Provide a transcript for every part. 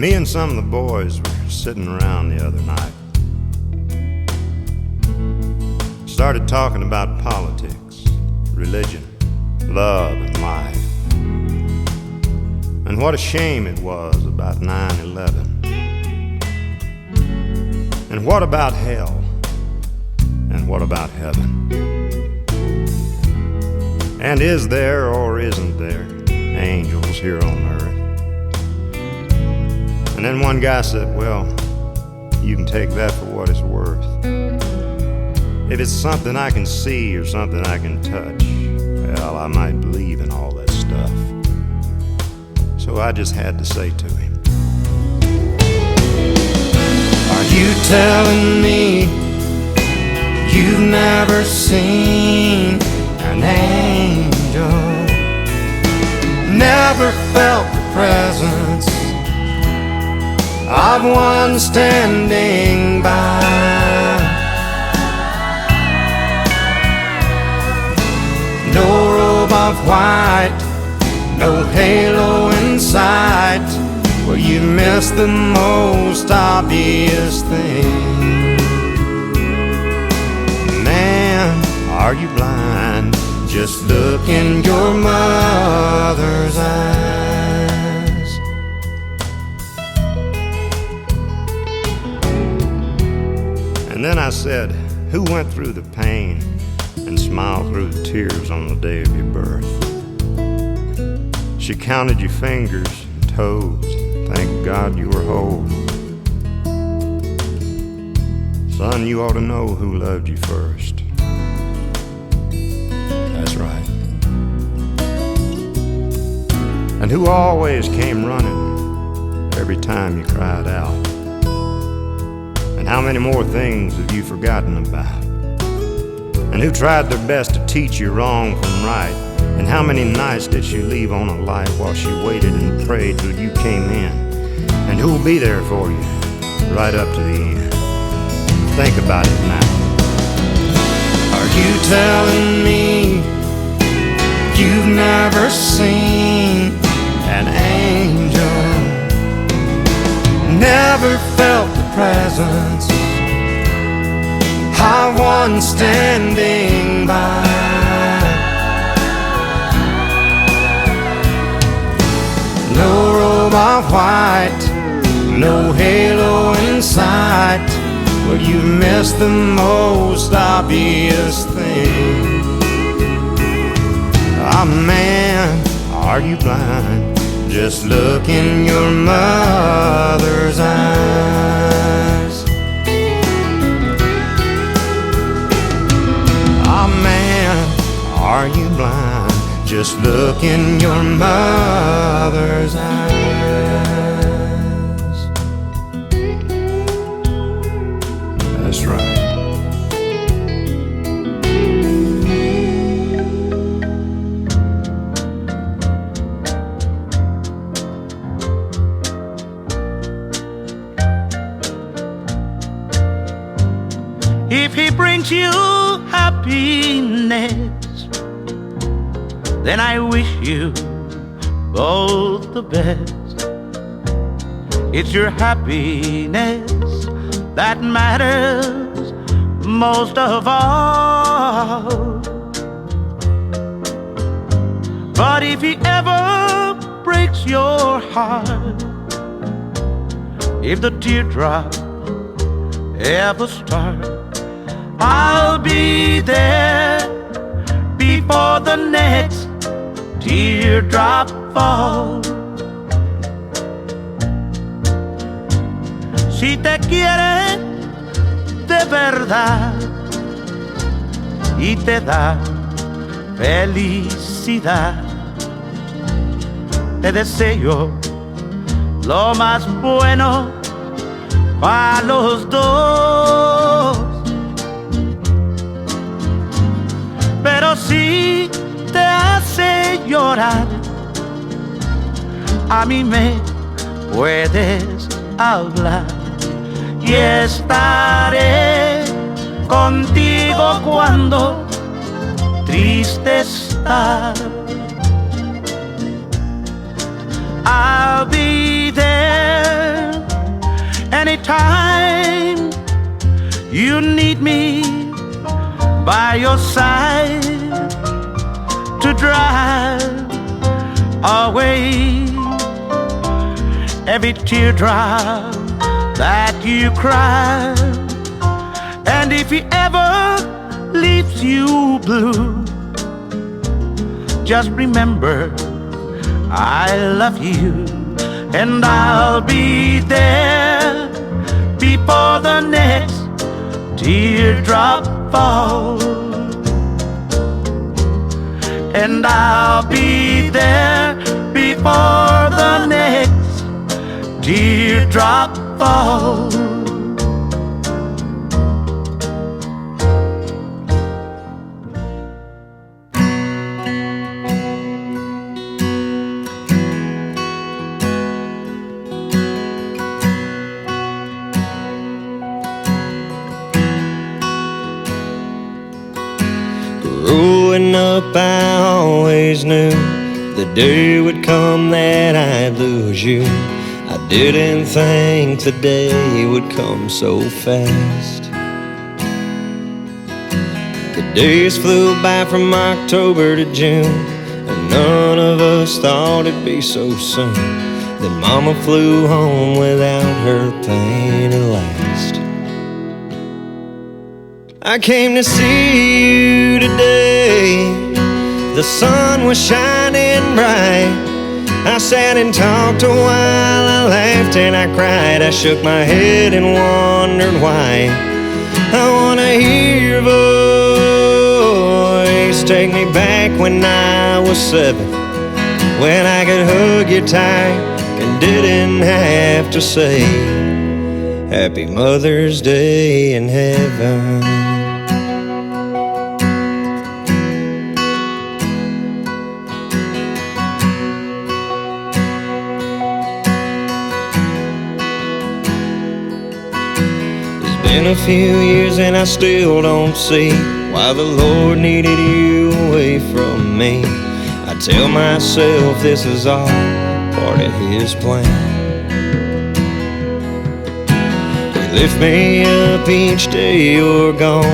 Me and some of the boys were sitting around the other night. Started talking about politics, religion, love, and life. And what a shame it was about 9/11. And what about hell? And what about heaven? And is there or isn't there angels here on earth? And then one guy said, well, you can take that for what it's worth. If it's something I can see or something I can touch, well, I might believe in all that stuff. So I just had to say to him, are you telling me you've never seen an angel? Never felt the presence of one standing by? No robe of white, no halo in sight, well, you missed the most obvious thing. Man, are you blind? Just look in your mother's eyes. And then I said, who went through the pain and smiled through the tears on the day of your birth? She counted your fingers and toes, and thank God you were whole. Son, you ought to know who loved you first. That's right. And who always came running every time you cried out. And how many more things have you forgotten about? And who tried their best to teach you wrong from right? And how many nights did she leave on a light while she waited and prayed till you came in? And who'll be there for you right up to the end? Think about it now. Are you telling me you've never seen an angel? Never felt the presence of one standing by? No robe of white, no halo in sight, well, you missed the most obvious thing. Ah, man, are you blind? Just look in your mother's eyes. Ah, man, are you blind? Just look in your mother's eyes. That's right. If he brings you happiness, then I wish you both the best. It's your happiness that matters most of all. But if he ever breaks your heart, if the teardrop ever starts, I'll be there before the next teardrop falls. Si te quiere de verdad y te da felicidad, te deseo lo más bueno para los dos. Pero si te hace llorar, a mí me puedes hablar y estaré contigo cuando triste estás. I'll be there time you need me by your side to drive away every teardrop that you cry. And if he ever leaves you blue, just remember I love you, and I'll be there before the next teardrop falls. And I'll be there before the next teardrop falls. Growing up, I always knew the day would come that I'd lose you. I didn't think the day would come so fast. The days flew by from October to June, and none of us thought it'd be so soon. Then Mama flew home without her pain at last. I came to see you today. The sun was shining bright. I sat and talked a while. I laughed and I cried. I shook my head and wondered why. I wanna hear your voice. Take me back when I was 7, when I could hug you tight and didn't have to say Happy Mother's Day in heaven. Been a few years and I still don't see why the Lord needed you away from me. I tell myself this is all part of His plan. You lift me up each day you're gone,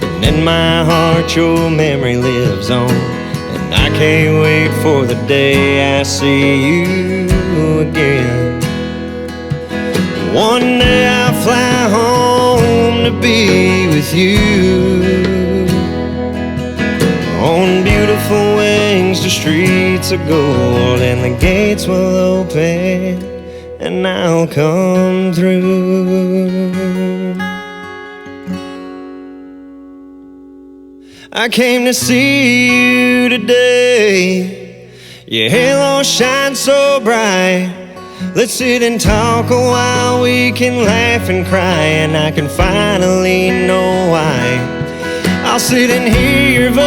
and in my heart your memory lives on. And I can't wait for the day I see you again. One day I'll fly home to be with you, on beautiful wings to streets of gold, and the gates will open and I'll come through. I came to see you today. Your halo shines so bright. Let's sit and talk a while. We can laugh and cry, and I can finally know why. I'll sit and hear your voice,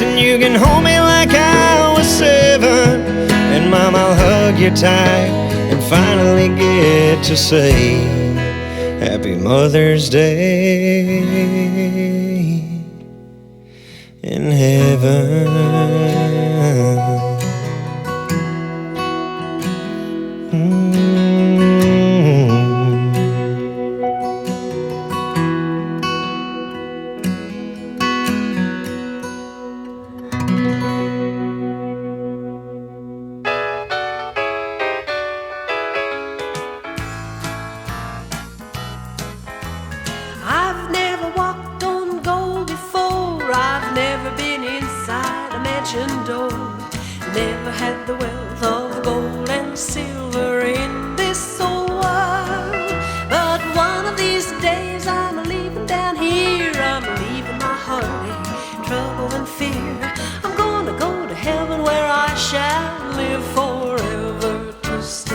and you can hold me like I was 7. And Mom, I'll hug you tight and finally get to say Happy Mother's Day in heaven. I've never walked on gold before. I've never been inside a mansion door. Never had the wealth of gold and silver in this old world. But one of these days I'm leaving down here. I'm leaving my heartache, trouble and fear. I'm gonna go to heaven where I shall live forever to stay.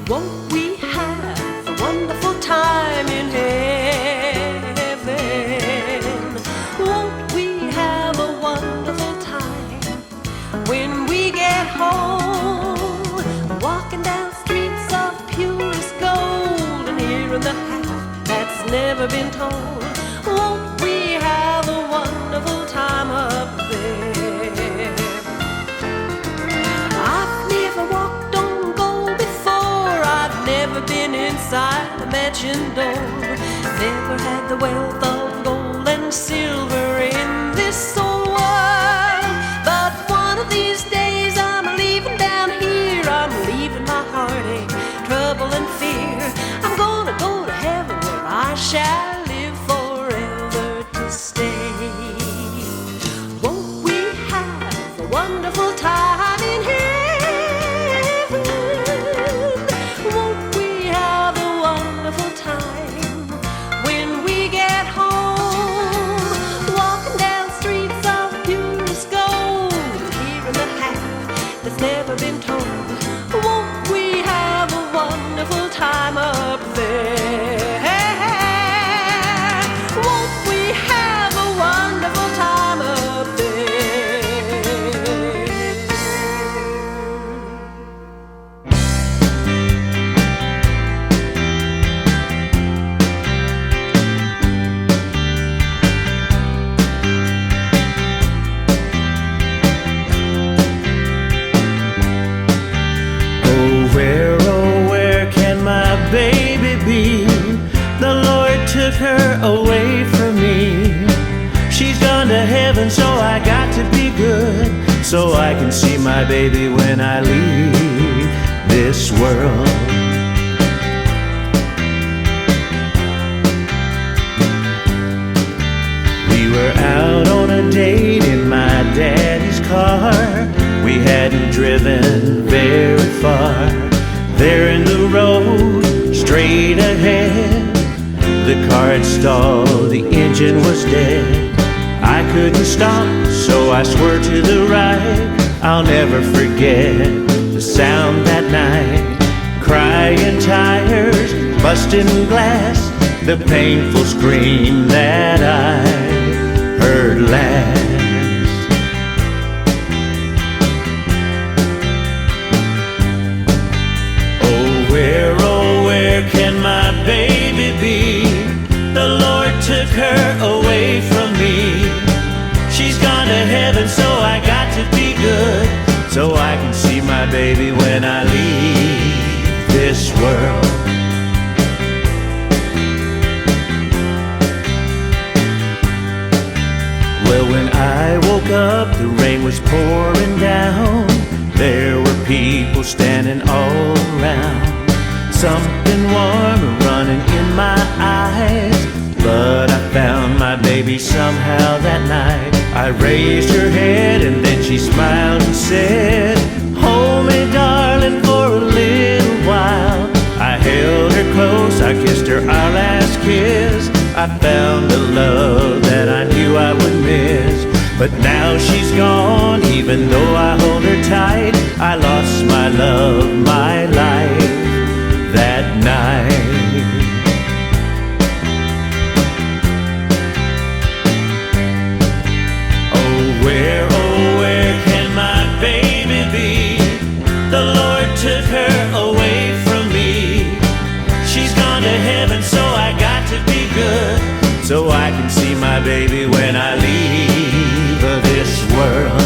Won't we have a wonderful time in heaven? Won't we have a wonderful time when we get home? Walking down streets of purest gold and hearing the half that's never been told. Won't we have a wonderful time up there? I've never walked on gold before. mansion door. Never had the wealth of gold and silver in this old world. But one of these days I'm leaving down here. I'm leaving my heartache, trouble and fear. I'm gonna go to heaven where I shall live forever to stay. Won't we have a wonderful time in heaven? Won't we have a wonderful time when we get home? Walking down streets of purest gold, hearing the half that's never been told. Won't we have a wonderful time up there? Won't we have a wonderful time up there? Oh, where can my baby be? The Lord took her away from me. She's gone to heaven, so I got to be good, so I can see my baby when I leave this world. We were out on a date in my daddy's car. We hadn't driven very far. There in the road, straight ahead, the car had stalled, the engine was dead. I couldn't stop, so I swerved to the right. I'll never forget the sound that night. Crying tires, busting glass, the painful scream that I heard last. Oh, where can my baby be? The Lord took her away from me. She's gone to heaven, so I got to be good, so I can see my baby when I leave this world. Well, when I woke up, the rain was pouring down. There were people standing all around. Something warm running in my eyes, but I found my baby somehow that night. I raised her head and then she smiled and said, "Hold me, darling, for a little while." I held her close, I kissed her our last kiss. I found a love that I knew I would miss. But now she's gone, even though I hold her tight. I lost my love, my life that night. Oh, where can my baby be? The Lord took her away from me. She's gone to heaven, so I got to be good, so I can see my baby when I leave this world.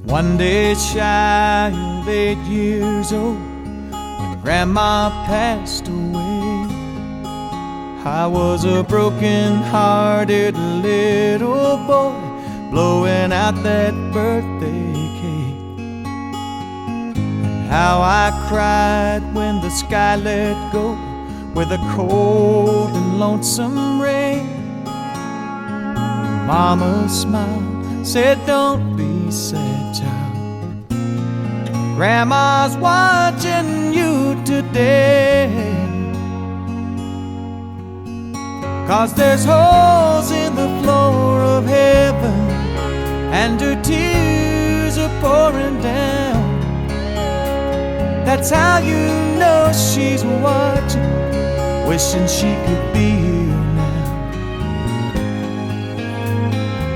One day shy of 8 years old, when Grandma passed away, I was a broken-hearted little boy blowing out that birthday cake. And how I cried when the sky let go with a cold and lonesome rain. Mama smiled, said, "Don't be sad, child. Grandma's watching you today." 'cause there's holes in the floor of heaven, and her tears are pouring down. That's how you know she's watching, wishing she could be here now.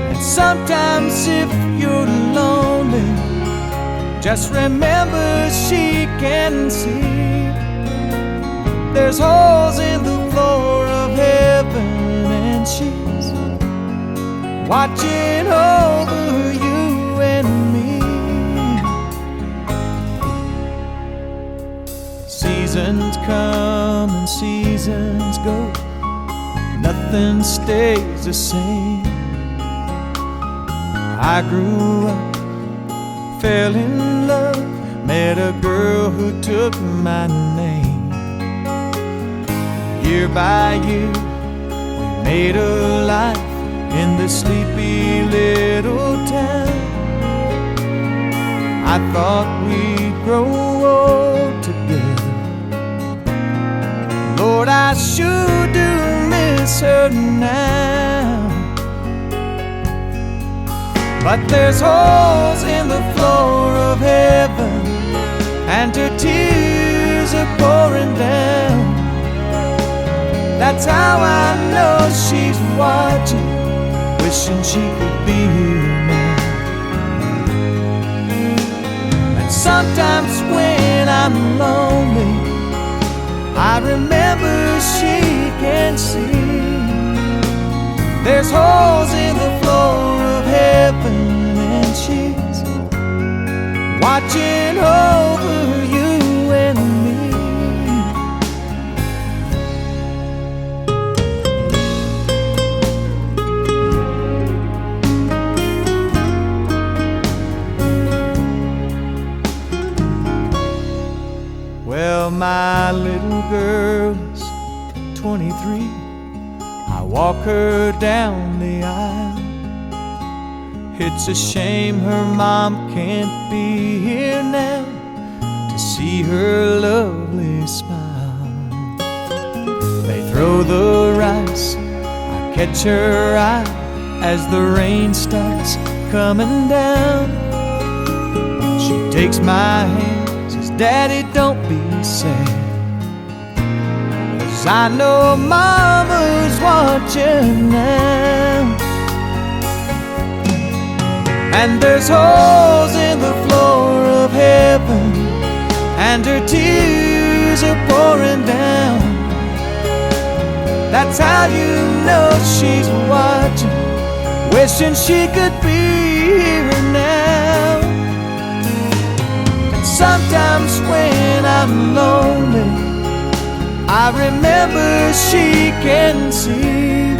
And sometimes if you're lonely, just remember she can see. There's holes in the floor of heaven, and she's watching over you and me. Seasons come and seasons go, nothing stays the same. I grew up, fell in love, met a girl who took my name. Year by year, we made a life in this sleepy little town. I thought we'd grow old together. Lord, I sure do miss her now. But there's holes in the floor of heaven, and her tears are pouring down. That's how I know she's watching, wishing she could be here now. And sometimes when I'm lonely, I remember she can see. There's holes in the floor of heaven, and she's watching over you and me. Well, my little girl's 23. I walk her down the aisle. It's a shame her mom can't be here now to see her lovely smile. They throw the rice, I catch her eye as the rain starts coming down. She takes my hand, says, "Daddy, don't be sad, 'cause I know Mama's watching now." And there's holes in the floor of heaven, and her tears are pouring down. That's how you know she's watching, wishing she could be here now. And sometimes when I'm lonely, I remember she can see.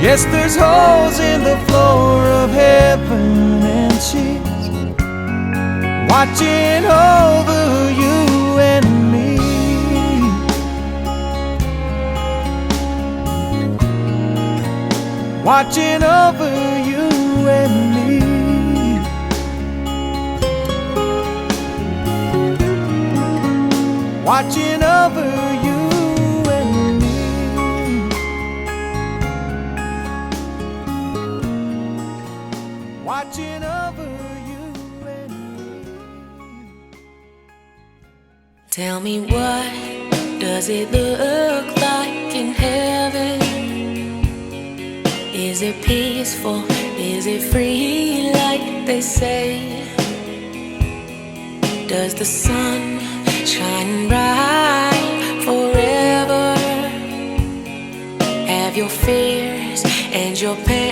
Yes, there's holes in the floor of heaven, and she's watching over you and me. Watching over you and me. Watching over you and me. Watching over you and me. Tell me, what does it look like in heaven? Is it peaceful? Is it free like they say? Does the sun shine bright forever? Have your fears and your pain